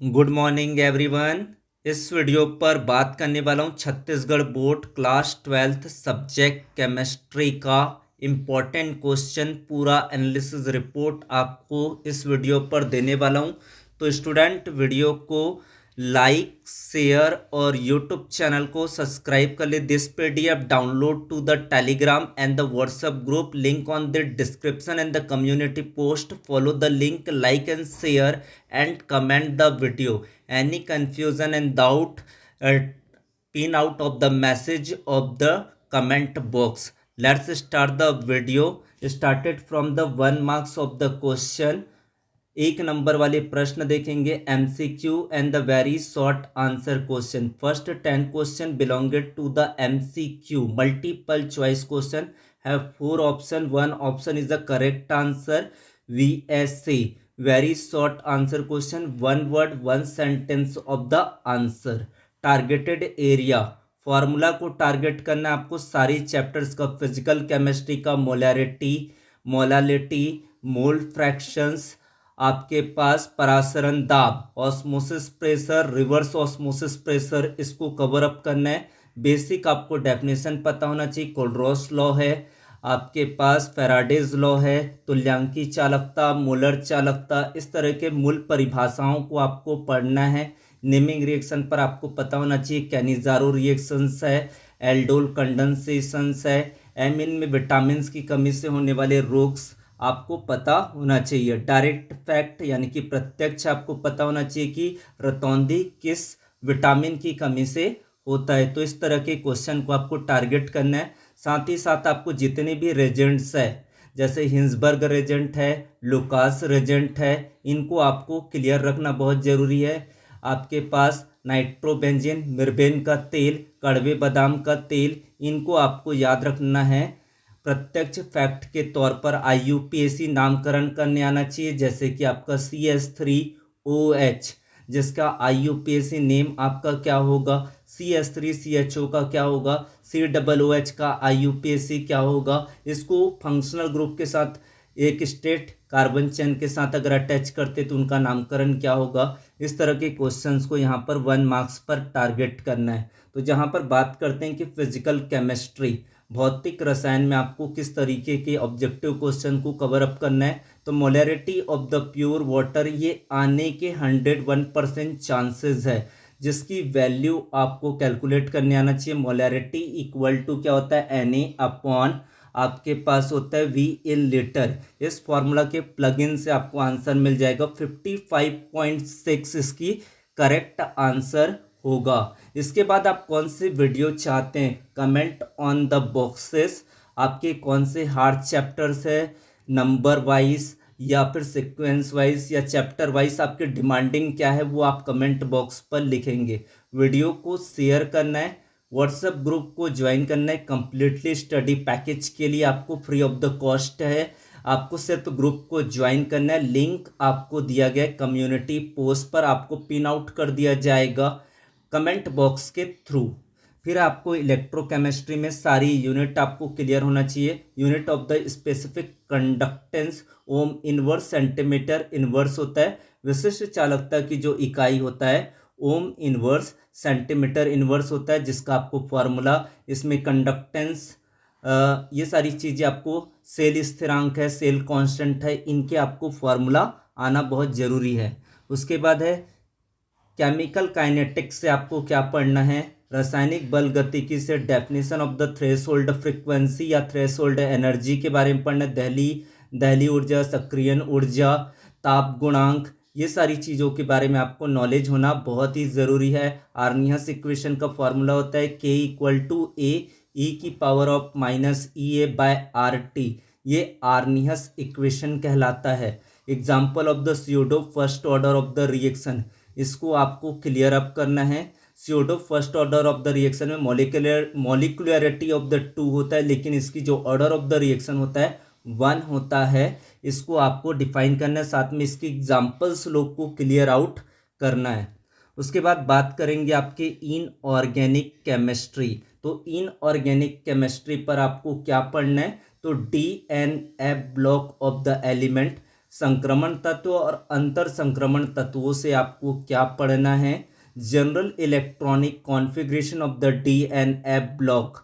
Good morning everyone. इस video पर बात करने वाला हूँ Chhattisgarh board class 12th subject chemistry का इम्पोर्टेंट क्वेश्चन। पूरा एनालिसिस रिपोर्ट आपको इस वीडियो पर देने वाला हूँ। तो स्टूडेंट वीडियो को लाइक शेयर और यूट्यूब चैनल को सब्सक्राइब कर ले। This PDF download to the Telegram and the WhatsApp group, link on the description and the community post. Follow the link, like and share and comment the video. Any confusion and doubt, pin out of the message of the comment box. Let's start the video. Started from the 1 marks of the question. एक number वाले प्रश्न देखेंगे, MCQ and the very short answer question. First 10 question belonged to the MCQ multiple choice question, have 4 option, 1 option is the correct answer. VSC very short answer question, 1 word 1 sentence of the answer. Targeted area, formula को target करना है आपको सारी chapters का। Physical chemistry का molarity, molality, mole fractions, आपके पास परासरण दाब, osmosis pressure, reverse osmosis pressure, इसको कवर अप करना है। बेसिक आपको डेफिनेशन पता होना चाहिए। कोल्ड्रॉस लॉ है, आपके पास फैराडेज लॉ है, तुल्यांकी चालकता, मोलर चालकता, इस तरह के मूल परिभाषाओं को आपको पढ़ना है। नेमिंग रिएक्शन पर आपको पता होना चाहिए। कैनिजारो रिएक्शंस है, एल्डोल कंडेंसेशंस है, एमिन में विटामिन की कमी से होने वाले रोग आपको पता होना चाहिए। डायरेक्ट फैक्ट यानी कि प्रत्यक्ष आपको पता होना चाहिए कि रतौंधी किस विटामिन की कमी से होता है। तो इस तरह के क्वेश्चन को आपको टारगेट करना है। साथ ही साथ आपको जितने भी रेजेंट्स है, जैसे हिंसबर्ग रेजेंट है, लुकास रेजेंट है, इनको आपको क्लियर रखना बहुत ज़रूरी है। आपके पास नाइट्रोबेंजीन, मिर्बेन का तेल, कड़वे बादाम का तेल, इनको आपको याद रखना है। प्रत्यक्ष फैक्ट के तौर पर IUPAC नामकरण करने आना चाहिए, जैसे कि आपका CH3OH, जिसका IUPAC नेम आपका क्या होगा, CH3CHO का क्या होगा, COOH का IUPAC क्या होगा। इसको फंक्शनल ग्रुप के साथ एक स्टेट कार्बन चेन के साथ अगर अटैच करते तो उनका नामकरण क्या होगा। इस तरह के क्वेश्चंस को यहाँ पर 1 मार्क्स पर टारगेट करना है। तो जहाँ पर बात करते हैं कि फिजिकल केमिस्ट्री, भौतिक रसायन में आपको किस तरीके के ऑब्जेक्टिव क्वेश्चन को कवर अप करना है, तो molarity of the pure water, ये आने के 101% चांसेस है, जिसकी वैल्यू आपको कैलकुलेट करने आना चाहिए। मोलैरिटी इक्वल टू क्या होता है, Na अपॉन आपके पास होता है V इन लीटर। इस फॉर्मूला के प्लग इन से आपको आंसर मिल जाएगा 55.6, इसकी करेक्ट आंसर होगा। इसके बाद आप कौन से वीडियो चाहते हैं, कमेंट ऑन द बॉक्सेस। आपके कौन से हार्ड चैप्टर्स है, नंबर वाइज या फिर सीक्वेंस वाइज या चैप्टर वाइज आपकी डिमांडिंग क्या है, वो आप कमेंट बॉक्स पर लिखेंगे। वीडियो को शेयर करना है, व्हाट्सएप ग्रुप को ज्वाइन करना है। कंप्लीटली स्टडी पैकेज के लिए आपको फ्री ऑफ द कॉस्ट है, आपको सिर्फ ग्रुप को ज्वाइन करना है। लिंक आपको दिया गया है कम्युनिटी पोस्ट पर, आपको पिन आउट कर दिया जाएगा कमेंट बॉक्स के थ्रू। फिर आपको इलेक्ट्रोकेमिस्ट्री में सारी यूनिट आपको क्लियर होना चाहिए। Unit of the specific conductance, ohm inverse, centimetre inverse होता है। विशिष्ट चालकता की जो इकाई होता है, ओम इनवर्स, सेंटीमीटर इनवर्स होता है, जिसका आपको फॉर्मूला, इसमें कंडक्टेंस, ये सारी चीज़ें आपको, सेल स्थिरांक है, सेल कांस्टेंट है, इनके आपको फॉर्मूला आना बहुत ज़रूरी है। उसके बाद है केमिकल काइनेटिक्स से आपको क्या पढ़ना है, रासायनिक बल गतिकी से definition of the threshold frequency या थ्रेशोल्ड एनर्जी के बारे में पढ़ना है। दहली ऊर्जा, सक्रियण ऊर्जा, ताप गुणांक, ये सारी चीज़ों के बारे में आपको नॉलेज होना बहुत ही ज़रूरी है। आर्नियस इक्वेशन का फॉर्मूला होता है K equal to A e⁻⁻⁸ ये आर्नियस इक्वेशन कहलाता है। Example of the pseudo first order of the reaction, इसको आपको क्लियर अप करना है। Pseudo first order of the reaction में मॉलिक्यूलरिटी ऑफ द 2 होता है, लेकिन इसकी जो ऑर्डर ऑफ द रिएक्शन होता है 1 होता है। इसको आपको डिफाइन करना है, साथ में इसकी एग्जाम्पल्स लोग को क्लियर आउट करना है। उसके बाद बात करेंगे आपके इनऑर्गेनिक केमिस्ट्री। तो इनऑर्गेनिक केमिस्ट्री पर आपको क्या पढ़ना है, तो DNA block of the element, संक्रमण तत्व और अंतर संक्रमण तत्वों से आपको क्या पढ़ना है, general electronic configuration of the d and f block.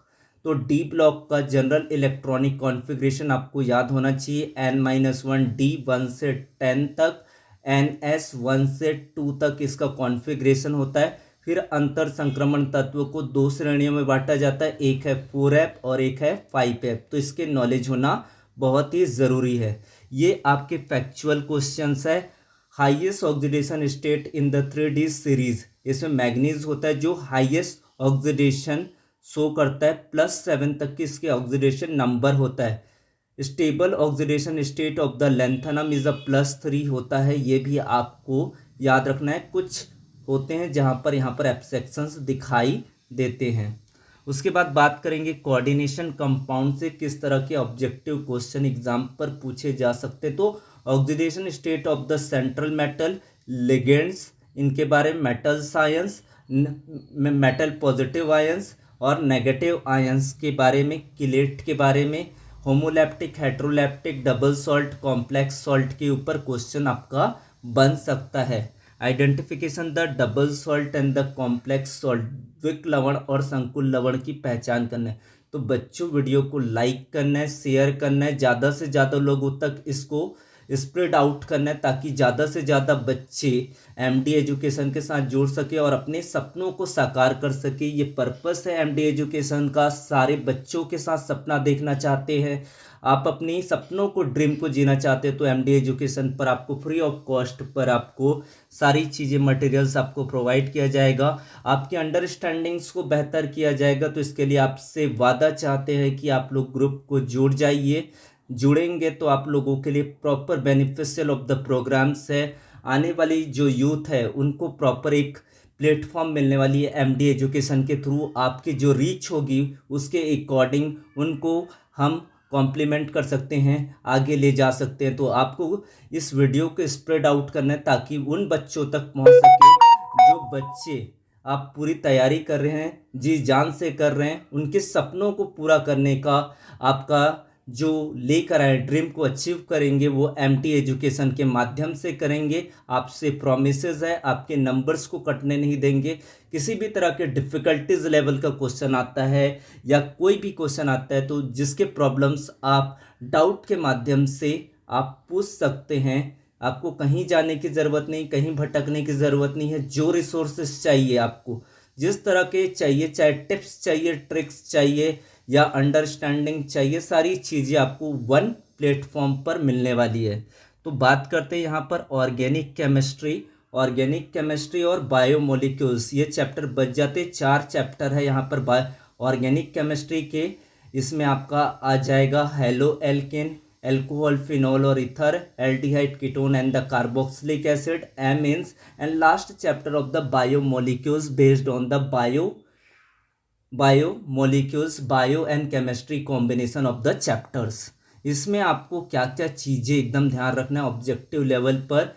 तो डी ब्लॉक का जनरल इलेक्ट्रॉनिक कॉन्फ़िगरेशन आपको याद होना चाहिए, n-1 डी 1 से 10 तक, ns 1 से 2 तक इसका कॉन्फ़िगरेशन होता है। फिर अंतर संक्रमण तत्व को दो श्रेणियों में बांटा जाता है, एक है 4f और एक है 5f। तो इसके नॉलेज होना बहुत ही ज़रूरी है। ये आपके फैक्चुअल क्वेश्चंस है। Highest oxidation state in the 3D series, इसमें मैग्नीज होता है जो हाईएस्ट ऑक्सीडेशन शो करता है, +7 तक की इसके ऑक्सीडेशन नंबर होता है। Stable oxidation state of the lanthanum is +3 होता है, ये भी आपको याद रखना है। कुछ होते हैं जहाँ पर यहाँ पर एब्सेक्शंस दिखाई देते हैं। उसके बाद बात करेंगे कोऑर्डिनेशन कंपाउंड से किस तरह के ऑब्जेक्टिव क्वेश्चन एग्जाम पर पूछे जा सकते। तो oxidation state of the central metal, ligands इनके बारे में, metal science, metal positive ions और नेगेटिव आयंस के बारे में, किलेट के बारे में, homoleptic, heteroleptic, double salt, complex salt के ऊपर क्वेश्चन आपका बन सकता है। Identification the double salt and the complex salt, द्विक लवण और संकुल लवण की पहचान करना है। तो बच्चों वीडियो को लाइक करना है, शेयर करना है, ज़्यादा से ज़्यादा लोगों तक इसको स्प्रेड आउट करना है ताकि ज़्यादा से ज़्यादा बच्चे एमडी एजुकेशन के साथ जुड़ सके और अपने सपनों को साकार कर सके। ये पर्पस है एमडी एजुकेशन का। सारे बच्चों के साथ सपना देखना चाहते हैं, आप अपनी सपनों को, ड्रीम को जीना चाहते हैं, तो एमडी एजुकेशन पर आपको फ्री ऑफ कॉस्ट पर आपको सारी चीज़ें, मटेरियल्स आपको प्रोवाइड किया जाएगा, आपके अंडरस्टैंडिंग्स को बेहतर किया जाएगा। तो इसके लिए आपसे वादा चाहते हैं कि आप लोग ग्रुप को जुड़ जाइए। जुड़ेंगे तो आप लोगों के लिए proper beneficial of the programmes है। आने वाली जो यूथ है उनको प्रॉपर एक प्लेटफॉर्म मिलने वाली है एमडी एजुकेशन के थ्रू। आपकी जो रीच होगी उसके अकॉर्डिंग उनको हम कॉम्प्लीमेंट कर सकते हैं, आगे ले जा सकते हैं। तो आपको इस वीडियो को स्प्रेड आउट करना है ताकि उन बच्चों तक पहुंच सके जो बच्चे आप पूरी तैयारी कर रहे हैं, जी जान से कर रहे हैं, उनके सपनों को पूरा करने का आपका जो लेकर आए ड्रीम को अचीव करेंगे वो एमटी एजुकेशन के माध्यम से करेंगे। आपसे प्रॉमिसेस है, आपके नंबर्स को कटने नहीं देंगे। किसी भी तरह के डिफ़िकल्टीज लेवल का क्वेश्चन आता है या कोई भी क्वेश्चन आता है तो जिसके प्रॉब्लम्स आप डाउट के माध्यम से आप पूछ सकते हैं। आपको कहीं जाने की ज़रूरत नहीं, कहीं भटकने की ज़रूरत नहीं है। जो रिसोर्सेज चाहिए आपको, जिस तरह के चाहिए, चाहे टिप्स चाहिए, ट्रिक्स चाहिए या अंडरस्टैंडिंग चाहिए, सारी चीज़ें आपको वन प्लेटफॉर्म पर मिलने वाली है। तो बात करते हैं यहाँ पर ऑर्गेनिक केमिस्ट्री और बायोमोलिक्यूल्स, ये चैप्टर बच जाते। 4 चैप्टर है यहाँ पर ऑर्गेनिक केमिस्ट्री के। इसमें आपका आ जाएगा हेलो एल्केन, एल्कोहल, फिनॉल और ether, aldehyde, ketone and the carboxylic acid, amines, and last chapter of the biomolecules based on the biomolecules, bio and chemistry combination of the chapters. इसमें आपको क्या क्या चीज़ें एकदम ध्यान रखना है ऑब्जेक्टिव लेवल पर।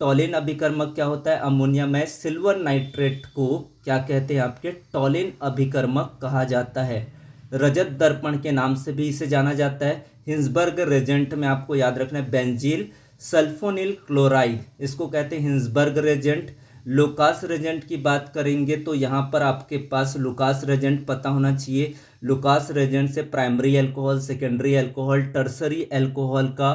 टॉलिन अभिकर्मक क्या होता है, अमोनिया में सिल्वर नाइट्रेट को क्या कहते हैं, आपके टॉलिन अभिकर्मक कहा जाता है। रजत दर्पण के नाम से भी इसे जाना जाता है। हिंसबर्ग रेजेंट में आपको याद रखना है बेंजील सल्फोनिल क्लोराइड, इसको कहते हैं हिंसबर्ग रेजेंट। लुकास रेजेंट की बात करेंगे तो यहाँ पर आपके पास लुकास रेजेंट पता होना चाहिए। लुकास रेजेंट से primary alcohol, secondary alcohol, tertiary alcohol का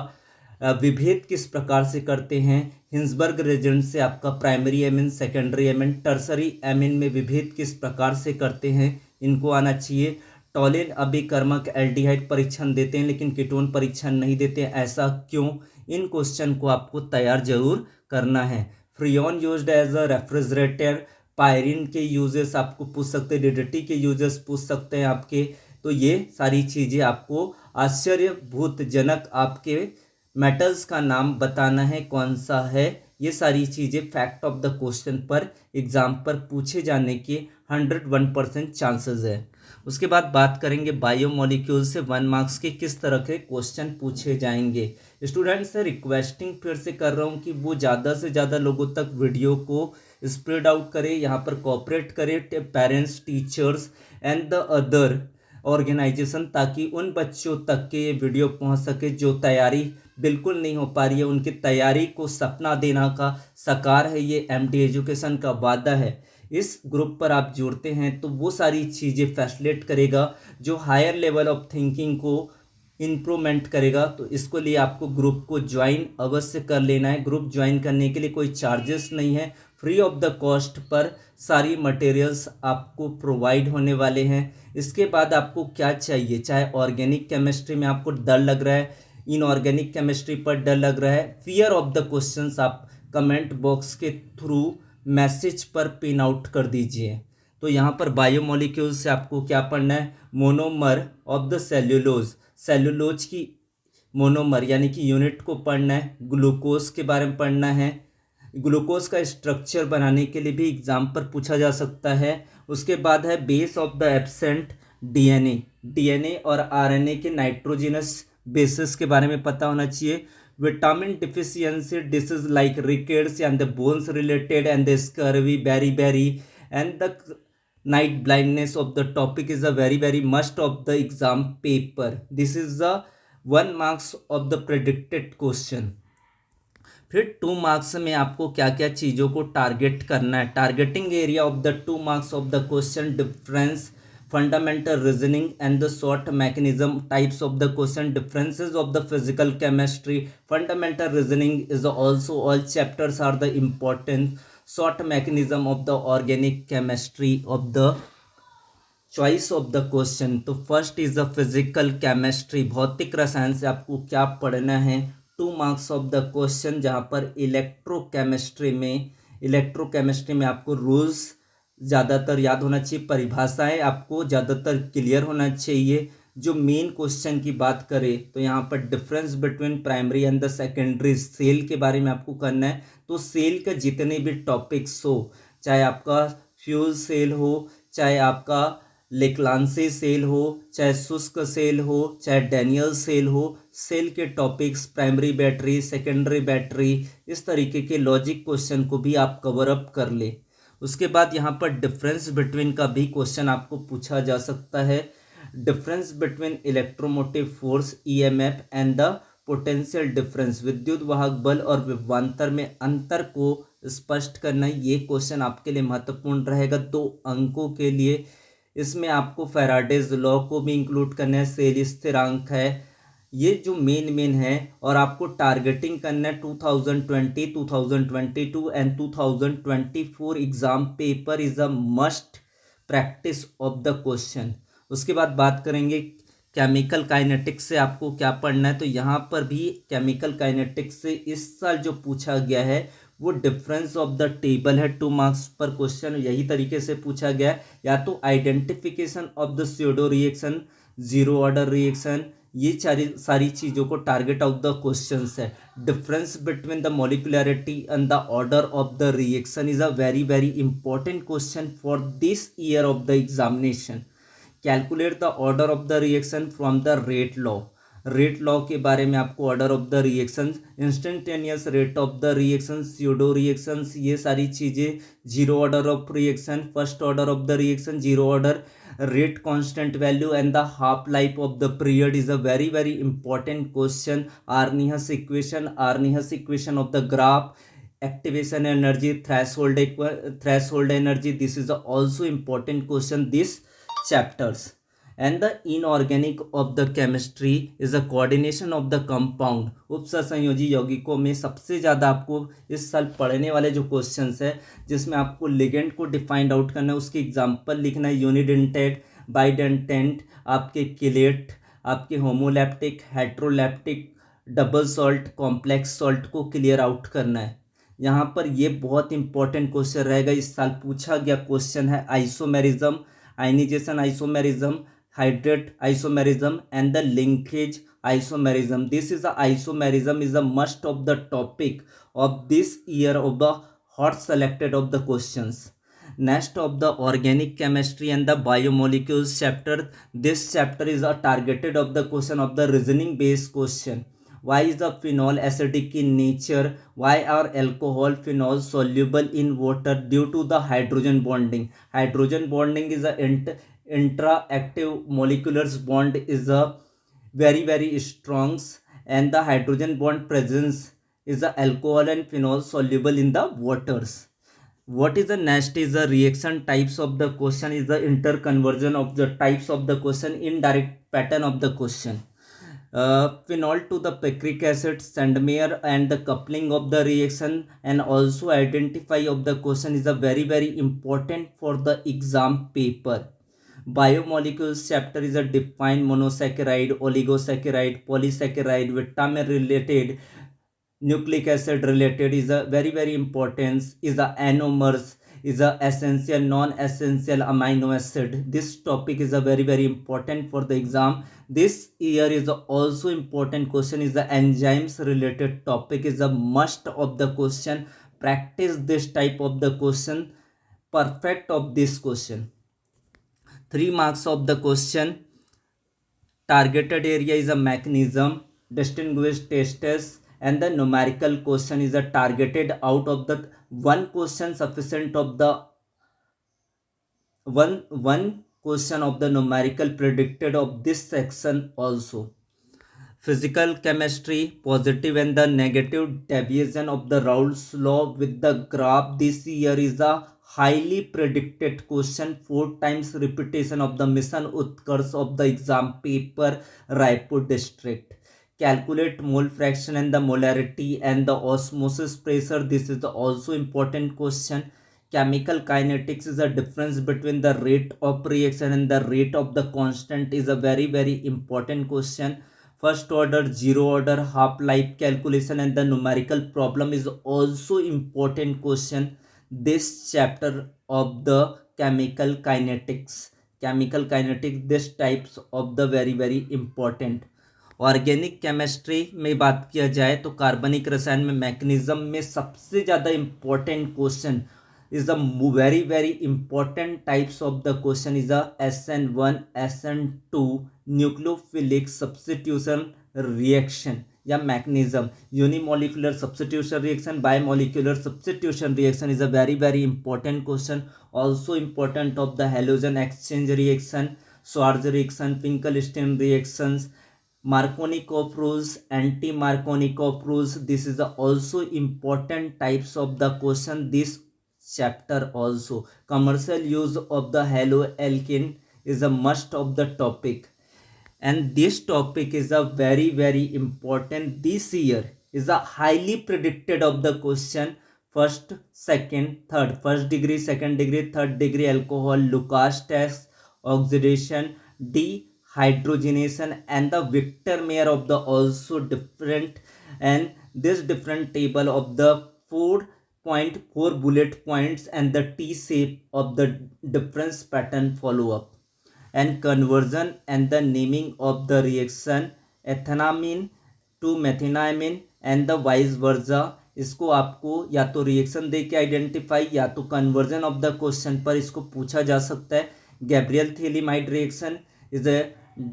विभेद किस प्रकार से करते हैं। हिंसबर्ग रेजेंट से आपका primary amine, secondary amine, tertiary amine में विभेद किस प्रकार से करते हैं, इनको आना चाहिए। टॉलिन अभिकर्मक एल्डिहाइड परीक्षण देते हैं लेकिन कीटोन परीक्षण नहीं देते हैं, ऐसा क्यों? इन क्वेश्चन को आपको तैयार जरूर करना है। Freon used as a refrigerator, पायरिन के यूजेस आपको पूछ सकते हैं, डीडीटी के यूजेस पूछ सकते हैं आपके। तो ये सारी चीज़ें आपको आश्चर्यभूतजनक आपके मेटल्स का नाम बताना है कौन सा है। ये सारी चीज़ें फैक्ट ऑफ द क्वेश्चन पर एग्जाम पर पूछे जाने के 101% चांसेस है। उसके बाद बात करेंगे बायोमोलिक्यूल से 1 मार्क्स के किस तरह के क्वेश्चन पूछे जाएंगे। स्टूडेंट्स से रिक्वेस्टिंग फिर से कर रहा हूँ कि वो ज़्यादा से ज़्यादा लोगों तक वीडियो को स्प्रेड आउट करें, यहाँ पर कोऑपरेट करें parents, teachers and the other organisation, ताकि उन बच्चों तक के ये वीडियो पहुँच सके जो तैयारी बिल्कुल नहीं हो पा रही है, उनकी तैयारी को सपना देना का साकार है, ये एमडी एजुकेशन का वादा है। इस ग्रुप पर आप जुड़ते हैं तो वो सारी चीज़ें फैसिलिटेट करेगा जो हायर लेवल ऑफ थिंकिंग को इम्प्रूवमेंट करेगा। तो इसको लिए आपको ग्रुप को ज्वाइन अवश्य कर लेना है। ग्रुप ज्वाइन करने के लिए कोई चार्जेस नहीं है, free of the cost per सारी मटेरियल्स आपको प्रोवाइड होने वाले हैं। इसके बाद आपको क्या चाहिए, चाहे ऑर्गेनिक केमिस्ट्री में आपको डर लग रहा है, इनऑर्गेनिक केमिस्ट्री पर डर लग रहा है, फियर ऑफ द क्वेश्चंस आप कमेंट बॉक्स के थ्रू मैसेज पर पिन आउट कर दीजिए। तो यहाँ पर बायोमोलिक्यूल से आपको क्या पढ़ना है, monomer of the cellulose, cellulose की मोनोमर यानी कि यूनिट को पढ़ना है। ग्लूकोज के बारे में पढ़ना है, ग्लूकोज का स्ट्रक्चर बनाने के लिए भी एग्जाम पर पूछा जा सकता है। उसके बाद है base of the absent DNA, DNA और आरएनए के नाइट्रोजिनस बेसिस के बारे में पता होना चाहिए। Vitamin deficiency disease like rickets and the bones related and the scurvy, beri and the night blindness of the topic is a very must of the exam paper. This is the 1 marks of the predicted question. फिर 2 marks में आपको क्या क्या चीज़ों को target करना है। Targeting area of the 2 marks of the question, difference, fundamental reasoning and the short mechanism, types of the question, differences of the physical chemistry, fundamental reasoning is also all chapters are the important, short mechanism of the organic chemistry of the choice of the question. तो first is the physical chemistry, भौतिक रसायन से आपको क्या पढ़ना है। 2 marks of the question, जहाँ पर इलेक्ट्रोकेमिस्ट्री में आपको रूल्स ज़्यादातर याद होना चाहिए, परिभाषाएं आपको ज़्यादातर क्लियर होना चाहिए। जो मेन क्वेश्चन की बात करें तो यहाँ पर difference between primary and the secondary cell के बारे में आपको करना है। तो सेल के जितने भी टॉपिक्स हो, चाहे आपका फ्यूल सेल हो, चाहे आपका लेक्लांसी सेल हो, चाहे शुष्क सेल हो, चाहे डैनियल सेल हो, सेल के topics, primary battery, secondary battery, इस तरीके के लॉजिक क्वेश्चन को भी आप कवर अप कर ले। उसके बाद यहाँ पर डिफरेंस बिटवीन का भी क्वेश्चन आपको पूछा जा सकता है। Difference between electromotive force EMF and the potential difference, विद्युत वाहक बल और विभवांतर में अंतर को स्पष्ट करना, ये क्वेश्चन आपके लिए महत्वपूर्ण रहेगा 2 अंकों के लिए। इसमें आपको फैराडेज लॉ को भी इंक्लूड करना है, सेल स्थिरांक है, ये जो मेन है। और आपको टारगेटिंग करना है 2020, 2022 and 2024 exam paper is a must practice of the question. उसके बाद बात करेंगे केमिकल काइनेटिक्स से आपको क्या पढ़ना है। तो यहाँ पर भी केमिकल काइनेटिक्स से इस साल जो पूछा गया है वो डिफरेंस ऑफ द टेबल है। 2 मार्क्स पर क्वेश्चन यही तरीके से पूछा गया है, या तो identification of the pseudo reaction, zero order reaction, ये सारी चीज़ों को टारगेट ऑफ द क्वेश्चंस है। Difference between the molecularity and the order of the reaction is a very important question for this year of the examination. Calculate the order of the reaction from the rate law, rate law के बारे में आपको order of the reaction, instantaneous rate of the reaction, pseudo reactions, ये सारी चीज़ें, zero order of reaction, first order of the reaction, zero order, rate constant value and the half life of the period is a very important question. Arrhenius equation of the graph, activation energy, threshold energy, this is also important question this chapters. And the inorganic of the chemistry is a coordination of the compound, उपसंयोजी यौगिकों में सबसे ज़्यादा आपको इस साल पढ़ने वाले जो क्वेश्चंस है जिसमें आपको लिगेंड को डिफाइंड आउट करना है, उसकी एग्जांपल लिखना है, यूनिडेंटेट, बाइडेंटेंट, आपके किलेट, आपके homoleptic, heteroleptic, double salt, complex salt को क्लियर आउट करना है। यहाँ पर ये बहुत इंपॉर्टेंट क्वेश्चन रहेगा, इस साल पूछा गया क्वेश्चन है। Isomerism, ionisation isomerism, hydrate isomerism and the linkage isomerism. This is the isomerism is a must of the topic of this year of the hot selected of the questions. Next of the organic chemistry and the biomolecules chapter. This chapter is a targeted of the question of the reasoning based question. Why is the phenol acidic in nature? Why are alcohol phenols soluble in water? Due to the hydrogen bonding. Hydrogen bonding is a intra-active molecular bond is a very strong, and the hydrogen bond presence is the alcohol and phenol soluble in the waters. What is the next is the reaction types of the question is the interconversion of the types of the question, indirect pattern of the question. Phenol to the picric acid, Sandmeyer, and the coupling of the reaction, and also identify of the question is a very important for the exam paper. Biomolecules chapter is a defined monosaccharide, oligosaccharide, polysaccharide, vitamin related, nucleic acid related is a very important, is a anomers, is a essential non-essential amino acid. This topic is a very important for the exam. This year is also important question is the enzymes related topic is a must of the question. Practice this type of the question, perfect of this question. 3 marks of the question. Targeted area is a mechanism, distinguished testes, and the numerical question is a targeted out of the one question sufficient of the one question of the numerical predicted of this section also. Physical chemistry, positive and the negative deviation of the Raoult's law with the graph. This year is a highly predicted question, 4 times repetition of the mission Utkarsh of the exam paper, Raipur district. Calculate mole fraction and the molarity and the osmosis pressure. This is also important question. Chemical kinetics is a difference between the rate of reaction and the rate of the constant is a very important question. First order, zero order, half life calculation and the numerical problem is also important question. This chapter of the chemical kinetics, this types of the very important. Organic chemistry में बात किया जाए तो कार्बनिक रसायन में mechanism में सबसे ज़्यादा important question is a very important types of the question is a SN1 SN2 nucleophilic substitution reaction या mechanism. Unimolecular substitution reaction, bimolecular substitution reaction is a very important question. Also important of the halogen exchange reaction, Schwarz reaction, Finkelstein reactions, Markovnikov rules, anti-Markovnikov rules. This is also important types of the question. This chapter also. Commercial use of the haloalkane is a must of the topic, and this topic is a very important. This year is a highly predicted of the question. First, second, third, first degree, second degree, third degree alcohol, Lucas test, oxidation, dehydrogenation, and the Victor Mayer of the also different, and this different table of the 4.4 bullet points and the T shape of the difference pattern follow up, and conversion and the naming of the reaction ethanamine to methenamine and the vice versa. इसको आपको या तो reaction दे के identify या तो conversion of the question पर इसको पूछा जा सकता है. Gabriel phthalimide reaction is a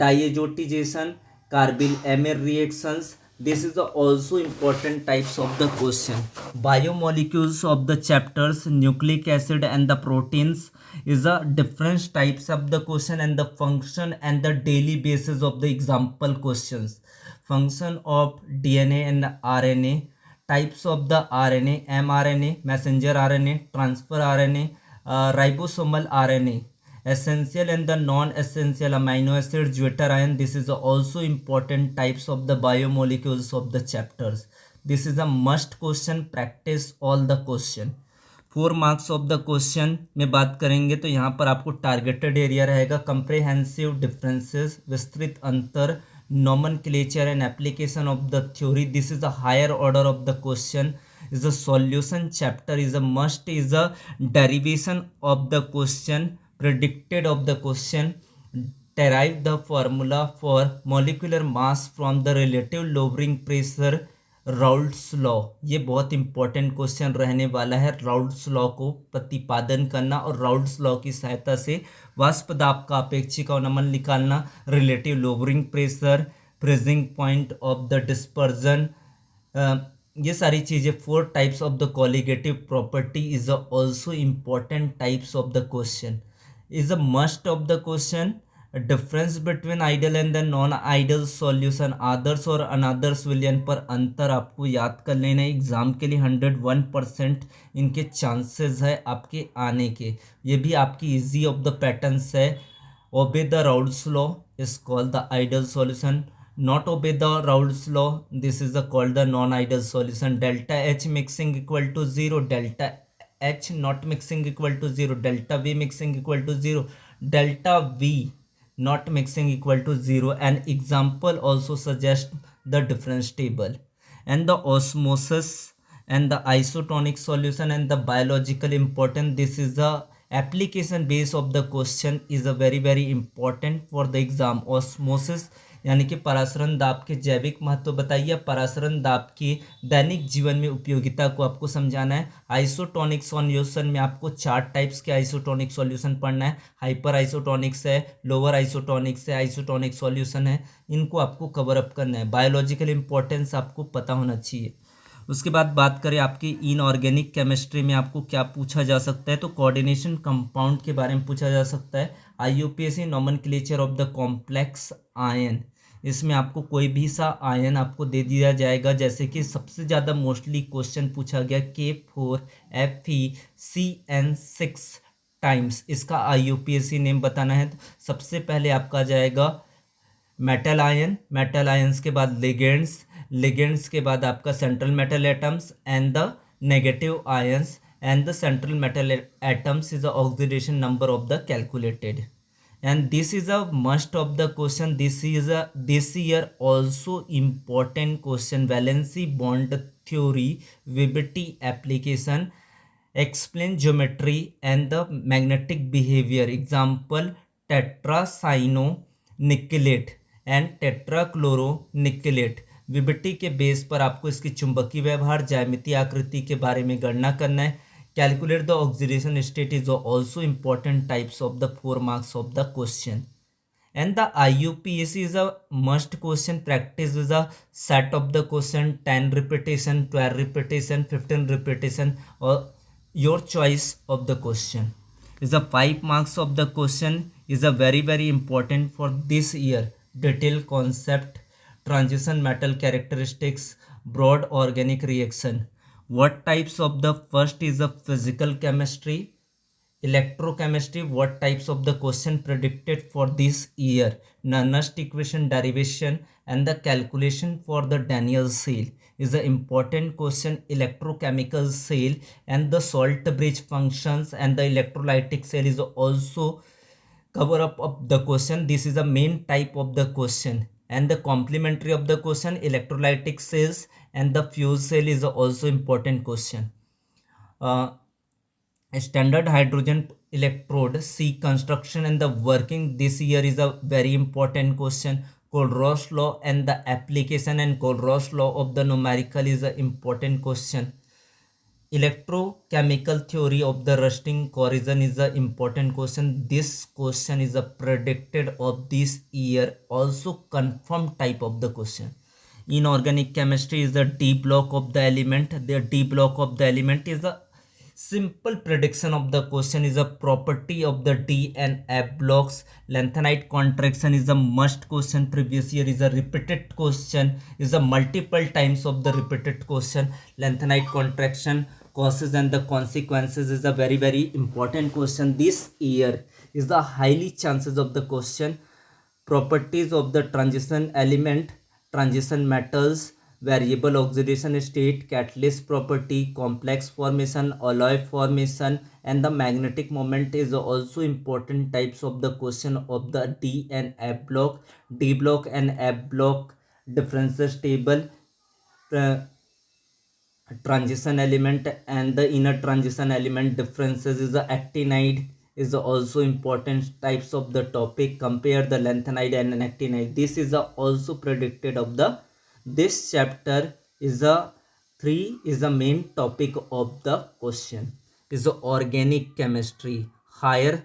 diazotization, carbylamine reactions. This is also important types of the question. Biomolecules of the chapters nucleic acid and the proteins is a different types of the question, and the function and the daily basis of the example questions. Function of DNA and RNA, types of the RNA, mRNA, messenger RNA, transfer RNA, ribosomal RNA, essential and the non-essential amino acids, water ion. This is also important types of the biomolecules of the chapters. This is a must question. Practice all the question. 4 marks of the question में बात करेंगे तो यहाँ पर आपको targeted area रहेगा, comprehensive differences, विस्तृत अंतर, nomenclature and application of the theory. This is a higher order of the question. Is the solution chapter is a must, is a derivation of the question, predicted of the question, derive the formula for molecular mass from the relative lowering pressure, Raoult's law. ये बहुत important question रहने वाला है. Raoult's law को प्रतिपादन करना और Raoult's law की सहायता से वाष्प दाब का अपेक्षिक अवनमन निकालना, relative lowering pressure, freezing point of the dispersion, ये सारी चीज़ें. 4 types of the colligative property is also important types of the question, is a must of the question. Difference between ideal and the non ideal solution, आदर्श और अनादर्श विलयन पर अंतर आपको याद कर लेना है। एग्जाम के लिए 101% इनके चांसेस है आपके आने के। ये भी आपकी इजी ऑफ द पैटर्न्स है। Obey the Raoult's law is called the ideal solution, not obey the Raoult's law this is the called the non ideal solution. Delta h mixing equal to zero, delta h not mixing equal to zero, delta v mixing equal to zero, delta V not mixing equal to 0. An example also suggests the difference table. And the osmosis and the isotonic solution and the biological important, this is the application base of the question is a very important for the exam. osmosis यानी कि परासरण दाब के जैविक महत्व बताइए, परासरण दाब की दैनिक जीवन में उपयोगिता को आपको समझाना है। आइसोटोनिक सॉल्यूशन में आपको 4 टाइप्स के आइसोटोनिक सॉल्यूशन पढ़ना है। हाइपर आइसोटोनिक्स है, लोअर आइसोटोनिक्स है, आइसोटोनिक सॉल्यूशन है, इनको आपको कवर अप करना है। बायोलॉजिकल इंपॉर्टेंस आपको पता होना चाहिए। उसके बाद बात करें आपकी इनऑर्गेनिक केमिस्ट्री में आपको क्या पूछा जा सकता है, तो कोऑर्डिनेशन कंपाउंड के बारे में पूछा जा सकता है। IUPAC nomenclature of the complex ion, इसमें आपको कोई भी सा आयन आपको दे दिया जाएगा, जैसे कि सबसे ज़्यादा मोस्टली क्वेश्चन पूछा गया K4Fe टाइम्स, इसका आईयूपीएसी नेम बताना है। तो सबसे पहले आपका जाएगा मेटल आयन, मेटल आयंस के बाद लिगेंड्स, लिगेंड्स के बाद आपका central metal atoms and the negative ions, and the central metal atoms is the oxidation number of the calculated. And this is a must of the question. This year also important question, valency bond theory, VBT application, explain geometry and the magnetic behavior. Example tetracyanonickelate and tetrachloronickelate। VBT के base पर आपको इसकी चुंबकीय व्यवहार, ज्यामितीय आकृति के बारे में गणना करना है। Calculate the oxidation state is also important types of the 4 marks of the question. And the IUPAC is a must question. Practice is a set of the question, 10 repetition, 12 repetition, 15 repetition, or your choice of the question. Is a 5 marks of the question is a very important for this year. Detailed concept, transition metal characteristics, broad organic reaction. What types of the first is the physical chemistry, electrochemistry. What types of the question predicted for this year? Nernst equation derivation and the calculation for the Daniell cell is the important question. Electrochemical cell and the salt bridge functions and the electrolytic cell is also cover up of the question. This is the main type of the question. And the complementary of the question, electrolytic cells and the fuse cell is also important question. Standard hydrogen electrode, C construction and the working this year is a very important question. Kohlrausch law and the application and Kohlrausch law of the numerical is an important question. Electrochemical theory of the rusting corrosion is an important question. This question is a predicted of this year, also confirmed type of the question. Inorganic chemistry is the D block of the element. The D block of the element is a simple prediction of the question, is a property of the D and F blocks. Lanthanide contraction is a must question. Previous year is a repeated question, is a multiple times of the repeated question. Lanthanide contraction causes and the consequences is a very important question this year, is the highly chances of the question. Properties of the transition element, transition metals, variable oxidation state, catalyst property, complex formation, alloy formation, and the magnetic moment is also important types of the question of the D and F block. D block and F block differences table, transition element and the inner transition element differences is the actinide is also important types of the topic. Compare the lanthanide and an actinide. This is also predicted of the this chapter is a 3 is the main topic of the question, is the organic chemistry. Higher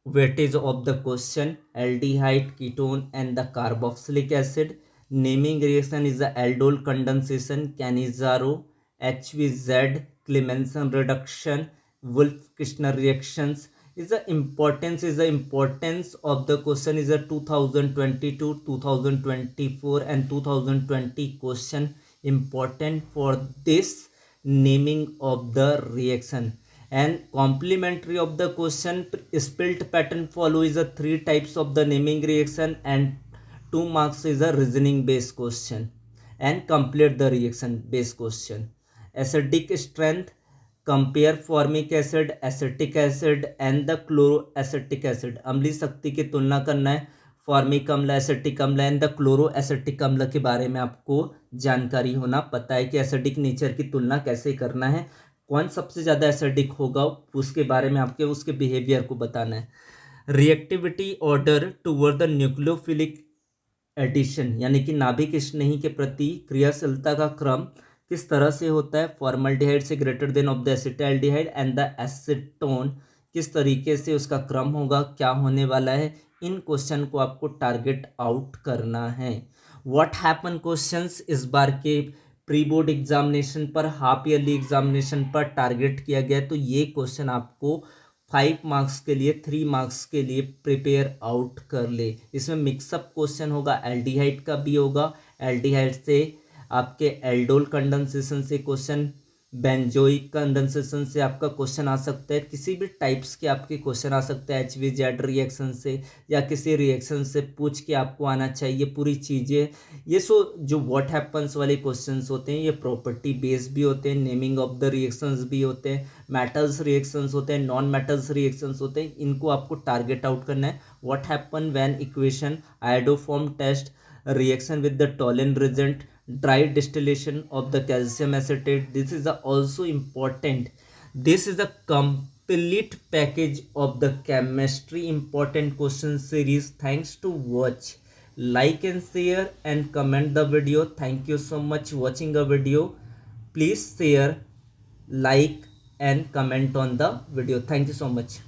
weightage of the question, aldehyde, ketone and the carboxylic acid. Naming reaction is the aldol condensation, Cannizzaro, HVZ, Clemmensen reduction, Wolff-Kishner reactions. Is the importance of the question is a 2022, 2024 and 2020 question important for this naming of the reaction. And complementary of the question, split pattern follow is a three types of the naming reaction, and 2 marks is a reasoning based question, and complete the reaction based question. Acidic strength, compare formic acid, acetic acid and the chloroacetic acid. अम्लीय शक्ति की तुलना करना है formic अम्ल, acetic अम्ल and the chloroacetic अम्ल के बारे में आपको जानकारी होना पता है कि एसिडिक नेचर की तुलना कैसे करना है, कौन सबसे ज़्यादा एसिडिक होगा उसके बारे में आपके उसके बिहेवियर को बताना है। Reactivity order toward the nucleophilic addition यानी कि नाभिक स्नेही के प्रति क्रियाशीलता का क्रम किस तरह से होता है, फॉर्मल्डिहाइड से greater than of the acetaldehyde and the acetone किस तरीके से उसका क्रम होगा, क्या होने वाला है, इन क्वेश्चन को आपको टारगेट आउट करना है। व्हाट हैपन क्वेश्चंस इस बार के प्री बोर्ड एग्जामिनेशन पर, हाफ ईयरली एग्जामिनेशन पर टारगेट किया गया, तो ये क्वेश्चन आपको 5 मार्क्स के लिए, 3 मार्क्स के लिए प्रिपेयर आउट कर ले। इसमें मिक्सअप क्वेश्चन होगा, एल्डिहाइड का भी होगा, एल्डिहाइड से आपके एल्डोल कंडेंसेशन से क्वेश्चन, बेंजोइक कंडेंसेशन से आपका क्वेश्चन आ सकता है, किसी भी टाइप्स के आपके क्वेश्चन आ सकते हैं, HVZ रिएक्शन से या किसी रिएक्शन से पूछ के आपको आना चाहिए पूरी चीज़ें। ये जो व्हाट हैपन्स वाले क्वेश्चंस होते हैं ये प्रॉपर्टी बेस्ड भी होते हैं, नेमिंग ऑफ द रिएक्शंस भी होते हैं, मेटल्स रिएक्शंस होते हैं, नॉन मेटल्स रिएक्शंस होते हैं, इनको आपको टारगेट आउट करना है। What happen when equation iodoform test, reaction with the Tollens reagent, dry distillation of the calcium acetate, this is also important. This is a complete package of the chemistry important question series. Thanks to watch, like and share and comment the video. Thank you so much watching a video. Please share, like and comment on the video. Thank you so much.